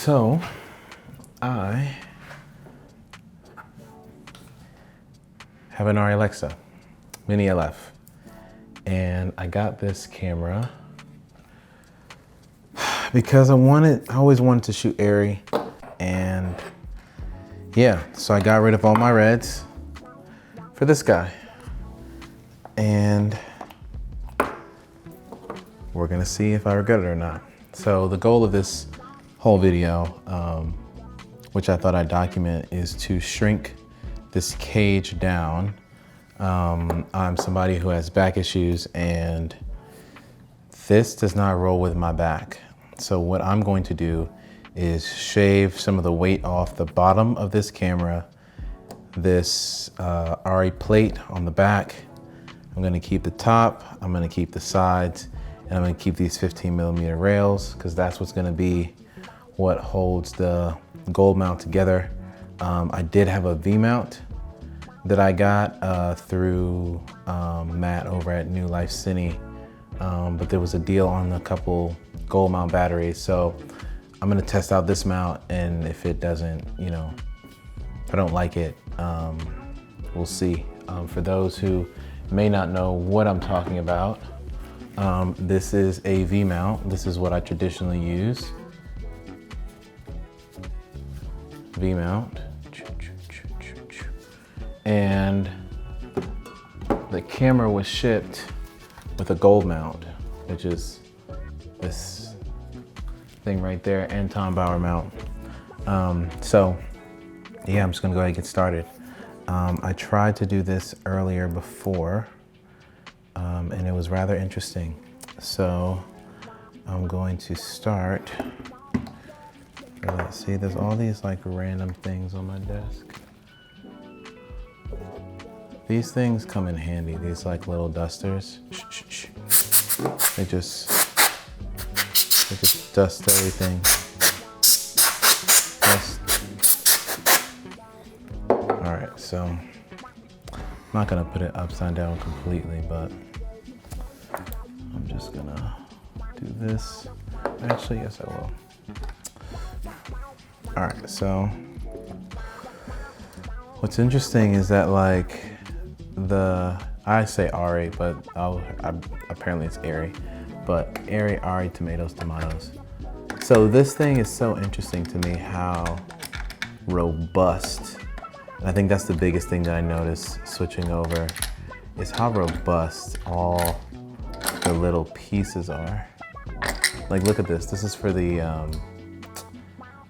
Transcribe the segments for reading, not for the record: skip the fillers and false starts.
So I have an Arri Alexa Mini LF, and I got this camera because I always wanted to shoot Arri, and yeah, so I got rid of all my reds for this guy, and we're gonna see if I regret it or not. So the goal of this whole video, which I thought I'd document, is to shrink this cage down. I'm somebody who has back issues, and this does not roll with my back. So what I'm going to do is shave some of the weight off the bottom of this camera, this Arri plate on the back. I'm gonna keep the top, I'm gonna keep the sides, and I'm gonna keep these 15mm rails, because that's what's gonna be what holds the gold mount together. I did have a V-mount that I got through Matt over at New Life Cine, but there was a deal on a couple gold mount batteries. So I'm gonna test out this mount, and if it doesn't, if I don't like it, we'll see. For those who may not know what I'm talking about, this is a V-mount. This is what I traditionally use. V-mount. And the camera was shipped with a gold mount, which is this thing right there, and Tom Bauer mount. So yeah, I'm just gonna go ahead and get started. I tried to do this earlier before, and it was rather interesting. So I'm going to start. Let's see, there's all these like random things on my desk. These things come in handy, these like little dusters. They just dust everything. All right, so I'm not gonna put it upside down completely, but I'm just gonna do this. Actually, yes, I will. All right, so what's interesting is that like I say Arri, but apparently it's Arri, but Arri, tomatoes. So this thing is so interesting to me, how robust, and I think that's the biggest thing that I noticed switching over, is how robust all the little pieces are. Like, look at this. This is for the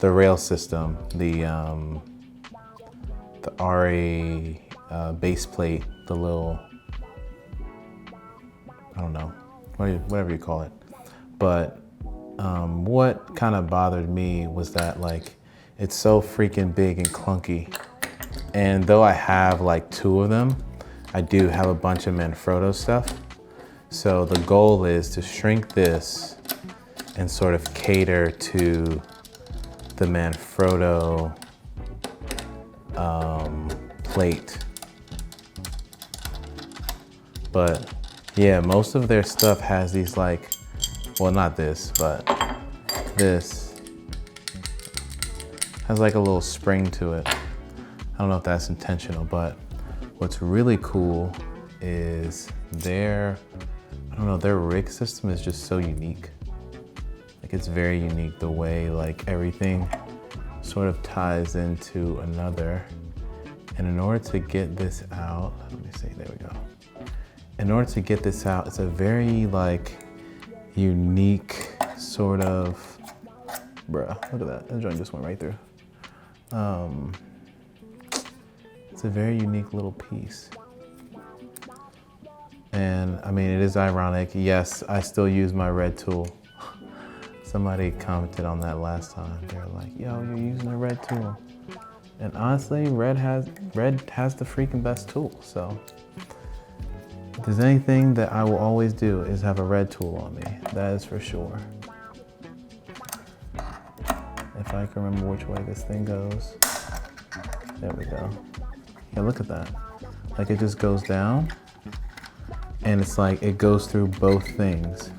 rail system, the Arri base plate, the little, I don't know, whatever you call it. But what kind of bothered me was that like it's so freaking big and clunky. And though I have like 2 of them, I do have a bunch of Manfrotto stuff. So the goal is to shrink this and sort of cater to the Manfrotto plate. But yeah, most of their stuff has these like, well, not this, but this has like a little spring to it. I don't know if that's intentional, but what's really cool is their rig system is just so unique. Like, it's very unique, the way like everything sort of ties into another. And in order to get this out, let me see, there we go. In order to get this out, it's a very like unique sort of, bruh, look at that, that joint just went right through. It's a very unique little piece. And I mean, it is ironic. Yes, I still use my red tool. Somebody commented on that last time. They're like, yo, you're using a red tool. And honestly, red has the freaking best tool. So if there's anything that I will always do is have a red tool on me. That is for sure. If I can remember which way this thing goes. There we go. Yeah, look at that. Like, it just goes down, and it's like it goes through both things.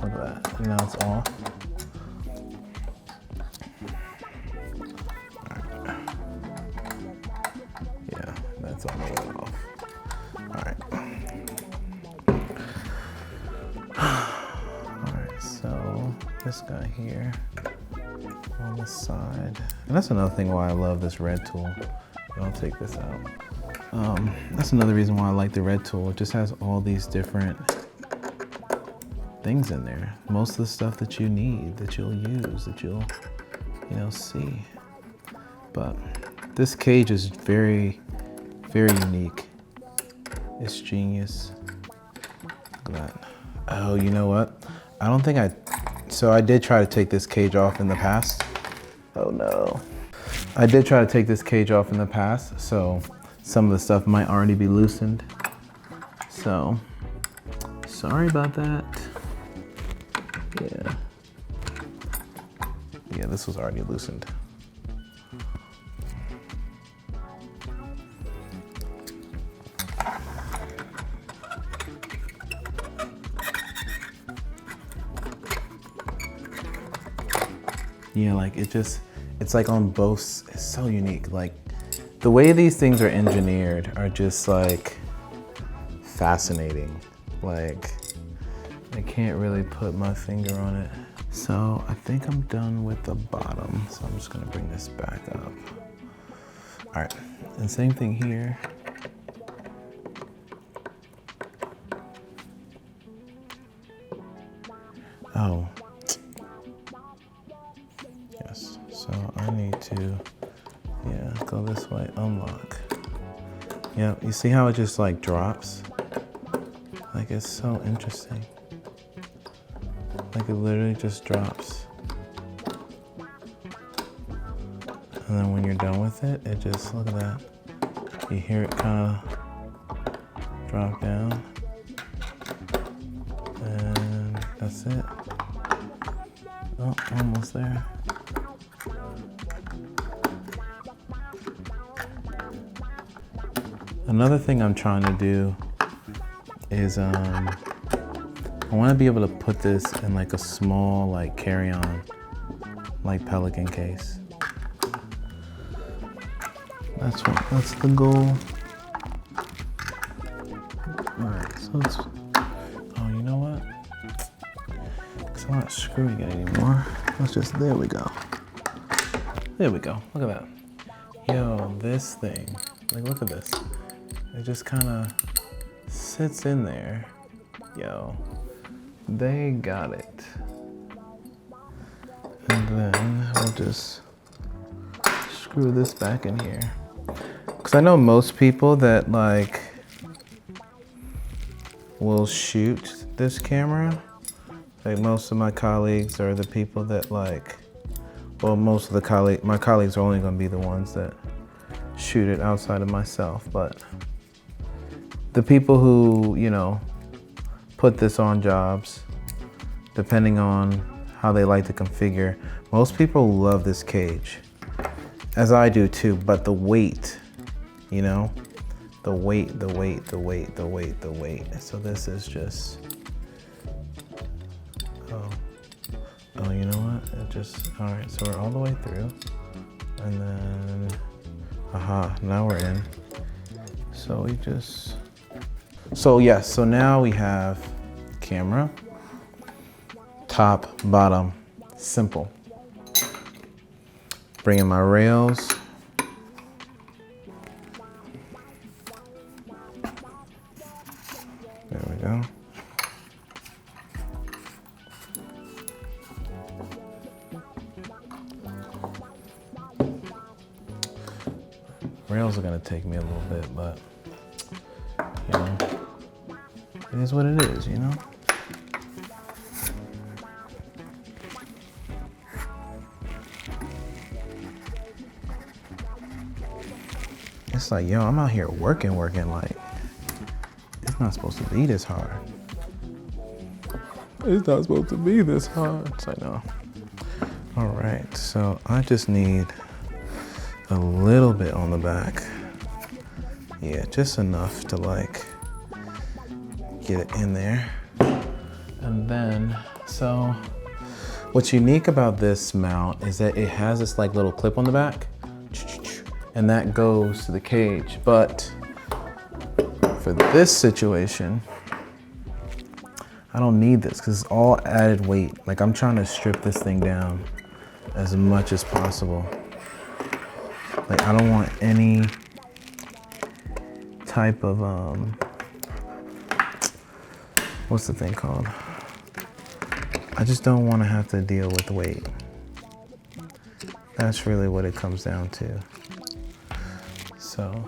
Look at that. And now it's off. this guy here on the side. And that's another thing why I love this red tool. I'll take this out. That's another reason why I like the red tool. It just has all these different things in there. Most of the stuff that you need, that you'll use, that you'll, see. But this cage is very, very unique. It's genius. Look at that. Oh, you know what? So I did try to take this cage off in the past. Oh no. I did try to take this cage off in the past, so some of the stuff might already be loosened. So, sorry about that. Yeah. Yeah, this was already loosened. Yeah, like it's like on both, it's so unique. Like the way these things are engineered are just like fascinating. Like I can't really put my finger on it. So I think I'm done with the bottom. So I'm just gonna bring this back up. All right, and same thing here. Oh. Yes, so I need to, go this way, unlock. Yeah, you see how it just like drops? Like it's so interesting. Like it literally just drops. And then when you're done with it, it just, look at that. You hear it kind of drop down. And that's it. Oh, almost there. Another thing I'm trying to do is I want to be able to put this in like a small like carry-on like Pelican case. That's the goal. Alright, so it's, oh, you know what? Because I'm not screwing it anymore. Let's just, there we go. There we go, look at that. Yo, this thing, like look at this. It just kind of sits in there. Yo, they got it. And then we'll just screw this back in here. Because I know most people that like will shoot this camera. Like most of my colleagues are the people that like, well, most of the my colleagues are only gonna be the ones that shoot it outside of myself, but the people who, put this on jobs, depending on how they like to configure, most people love this cage, as I do too, but the weight, the weight. So this is just, oh, you know what? It just, all right, so we're all the way through. And then, aha, now we're in. So we just, so yes, so now we have camera, top, bottom, simple. Bring in my rails. There we go. Rails are gonna take me a little bit, but it is what it is, It's like, yo, I'm out here working, like, it's not supposed to be this hard. It's not supposed to be this hard. It's like, no. All right, so I just need a little bit on the back. Yeah, just enough to like, get it in there. And then, so what's unique about this mount is that it has this like little clip on the back, and that goes to the cage. But for this situation, I don't need this because it's all added weight. Like I'm trying to strip this thing down as much as possible. Like I don't want any type of, what's the thing called? I just don't want to have to deal with weight. That's really what it comes down to. So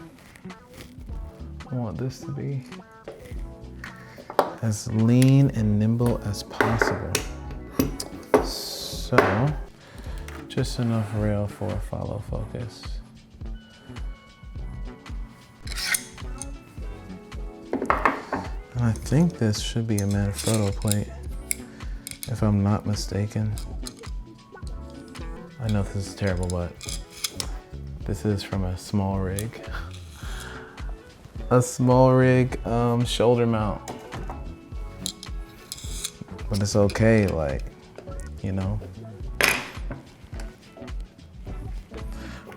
I want this to be as lean and nimble as possible. So just enough rail for follow focus. And I think this should be a Manfrotto plate, if I'm not mistaken. I know this is terrible, but this is from a small rig. A small rig shoulder mount. But it's okay, like, you know.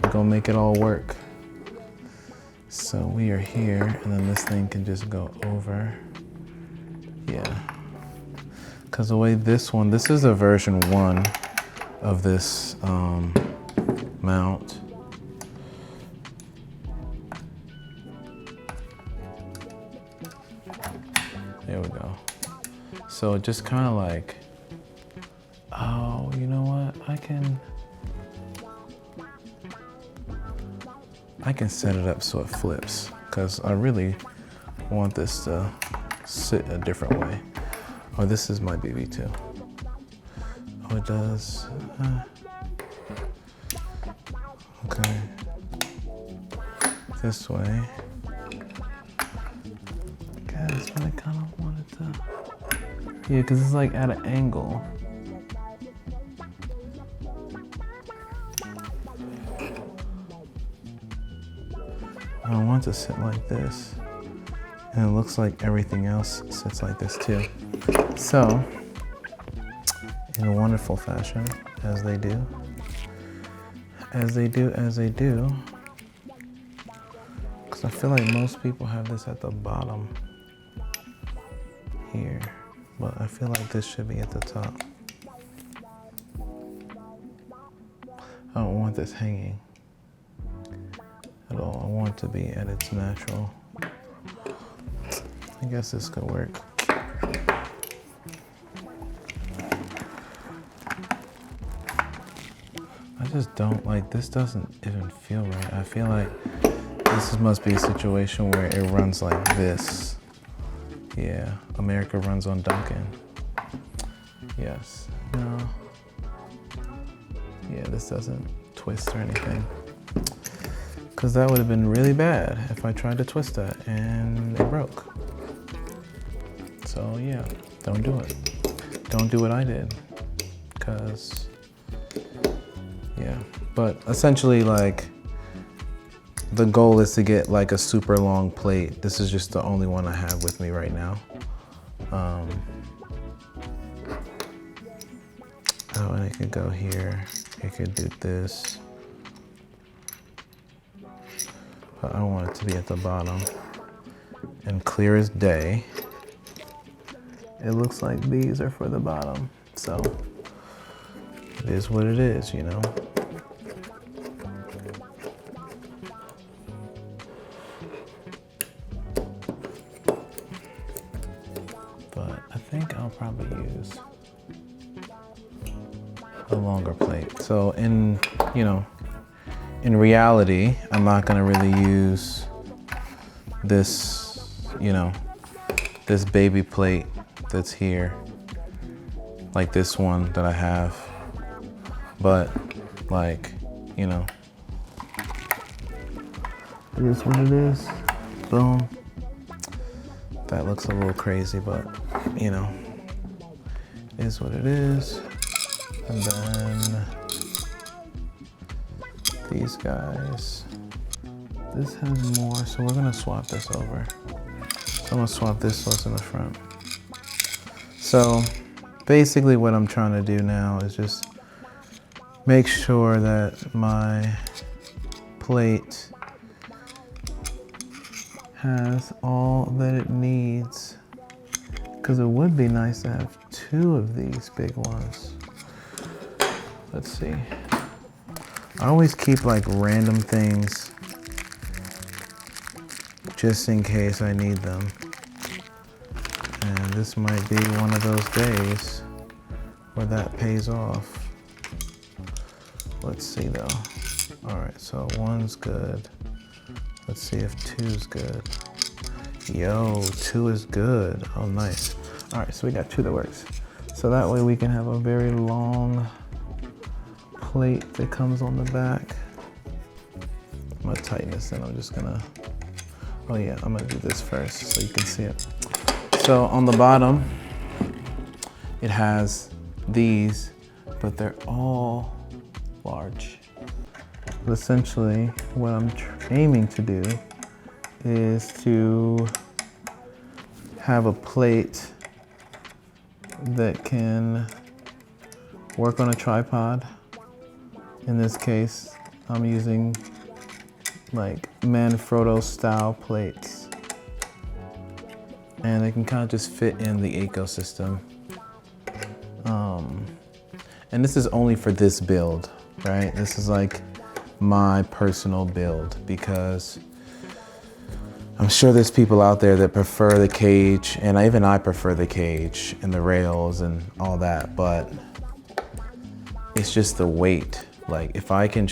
We're gonna make it all work. So we are here, and then this thing can just go over. Yeah. Because the way this is a version 1 of this mount. There we go. So it just kind of like, oh, you know what? I can set it up so it flips, because I really want this to sit a different way. Oh, this is my BB too. Oh, it does. Okay. This way. Yeah, that's what I kind of wanted to. Yeah, because it's like at an angle. I don't want it to sit like this. And it looks like everything else sits like this too. So, in a wonderful fashion, as they do, because I feel like most people have this at the bottom here, but I feel like this should be at the top. I don't want this hanging at all. I want it to be at its natural. I guess this could work. I just don't like, this doesn't even feel right. I feel like this must be a situation where it runs like this. Yeah, America runs on Duncan. Yes, no. Yeah, this doesn't twist or anything. Because that would have been really bad if I tried to twist that and it broke. So yeah, don't do it. Don't do what I did. Because, yeah. But essentially, like, the goal is to get like a super long plate. This is just the only one I have with me right now. Oh, and it could go here. It could do this. But I don't want it to be at the bottom. And clear as day, it looks like these are for the bottom. So it is what it is, you know? But I think I'll probably use a longer plate. So in reality, I'm not gonna really use this, this baby plate that's here, like this one that I have. But like, it is what it is. Boom. That looks a little crazy, but it is what it is. And then these guys, this has more, so we're gonna swap this over. So I'm gonna swap this so it's in the front. So basically what I'm trying to do now is just make sure that my plate has all that it needs, Because it would be nice to have 2 of these big ones. Let's see. I always keep like random things just in case I need them. And this might be one of those days where that pays off. Let's see though. All right, so 1's good. Let's see if 2's good. Yo, 2 is good. Oh, nice. All right, so we got 2 that works. So that way we can have a very long plate that comes on the back. I'm gonna tighten this in. I'm just gonna, oh yeah, I'm gonna do this first so you can see it. So on the bottom, it has these, but they're all large. But essentially, what I'm aiming to do is to have a plate that can work on a tripod. In this case, I'm using like Manfrotto style plates. And they can kind of just fit in the ecosystem. And this is only for this build, right? This is like my personal build because I'm sure there's people out there that prefer the cage, and even I prefer the cage and the rails and all that, but it's just the weight. Like if I can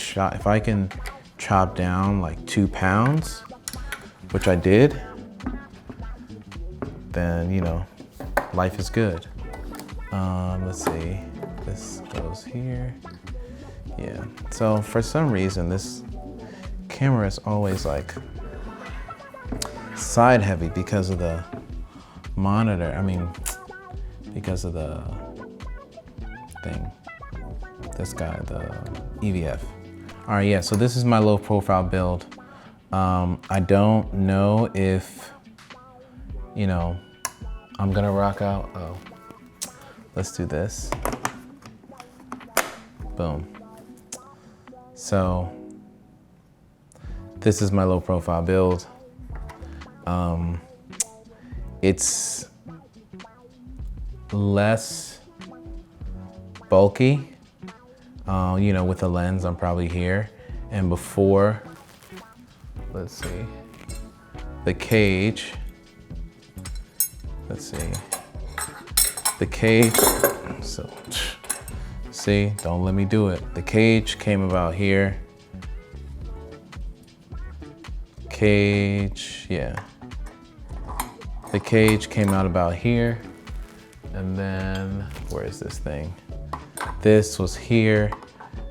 chop down like 2 pounds, which I did, then you know, life is good. Let's see, this goes here. Yeah, so for some reason this camera is always like side heavy because of the monitor. I mean, because of the thing. This guy, the EVF. All right, yeah, so this is my low profile build. I don't know if, you know, I'm gonna rock out. Oh, let's do this. Boom. So this is my low profile build. It's less bulky. You know, with the lens, I'm probably here. And before, let's see, the cage, let's see, the cage, so, see, don't let me do it. The cage came about here. Cage, yeah. The cage came out about here. And then, where is this thing? This was here,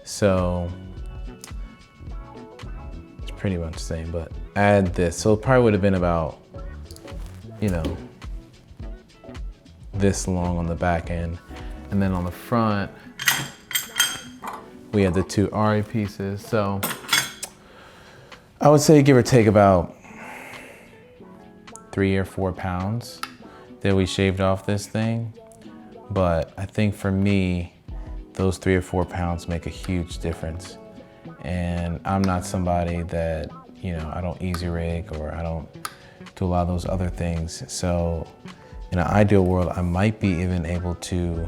so it's pretty much the same, but add this. So it probably would have been about, you know, this long on the back end. And then on the front, we had the 2 Arri pieces. So I would say give or take about 3 or 4 pounds that we shaved off this thing. But I think for me, those 3 or 4 pounds make a huge difference. And I'm not somebody that, you know, I don't easy rig or I don't do a lot of those other things. So in an ideal world, I might be even able to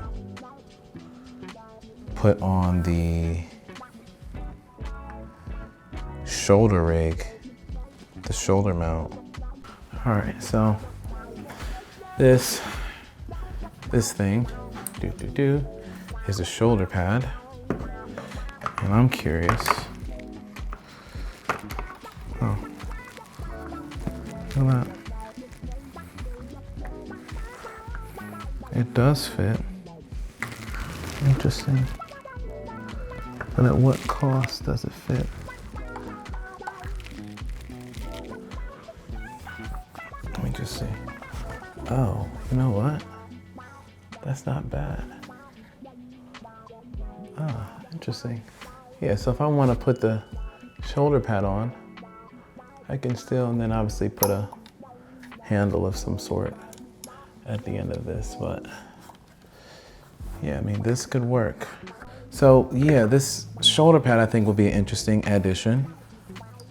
put on the shoulder rig, the shoulder mount. All right, so this thing, is a shoulder pad, and I'm curious. Oh, look at that. It does fit. Interesting. But at what cost does it fit? Let me just see. Oh, you know what? That's not bad. Ah, interesting. Yeah, so if I want to put the shoulder pad on, I can still, and then obviously put a handle of some sort at the end of this, but yeah, I mean, this could work. So yeah, this shoulder pad I think will be an interesting addition.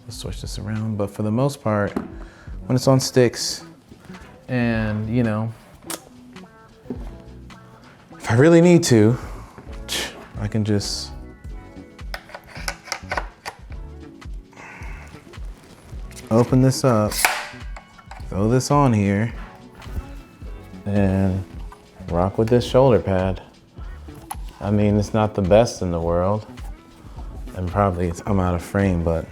Let's switch this around, but for the most part, when it's on sticks and, you know, I really need to, I can just open this up, throw this on here, and rock with this shoulder pad. I mean, it's not the best in the world, and probably I'm out of frame, but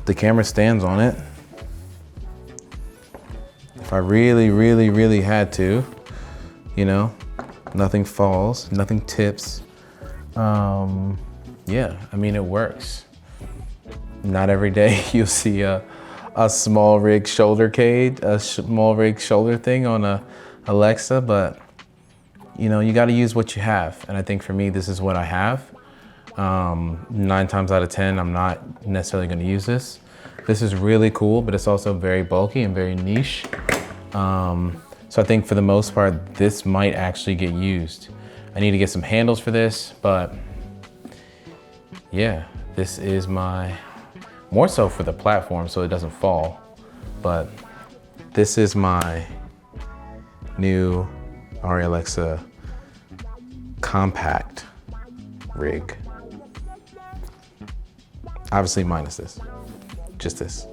the camera stands on it. If I really, really, really had to, you know, nothing falls, nothing tips. Yeah, I mean, it works. Not every day you'll see a small rig shoulder cage, a small rig shoulder thing on a Alexa, but you know, you got to use what you have. And I think for me, this is what I have. 9 times out of 10, I'm not necessarily going to use this. This is really cool, but it's also very bulky and very niche. So I think for the most part, this might actually get used. I need to get some handles for this, but yeah, this is more so for the platform so it doesn't fall, but this is my new Arri Alexa compact rig. Obviously minus this, just this.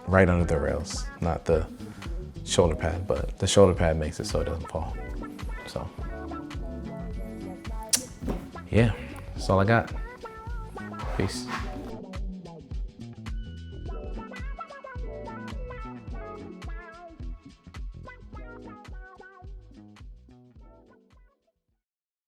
Right under the rails, not the shoulder pad, but the shoulder pad makes it so it doesn't fall. So, yeah, that's all I got. Peace.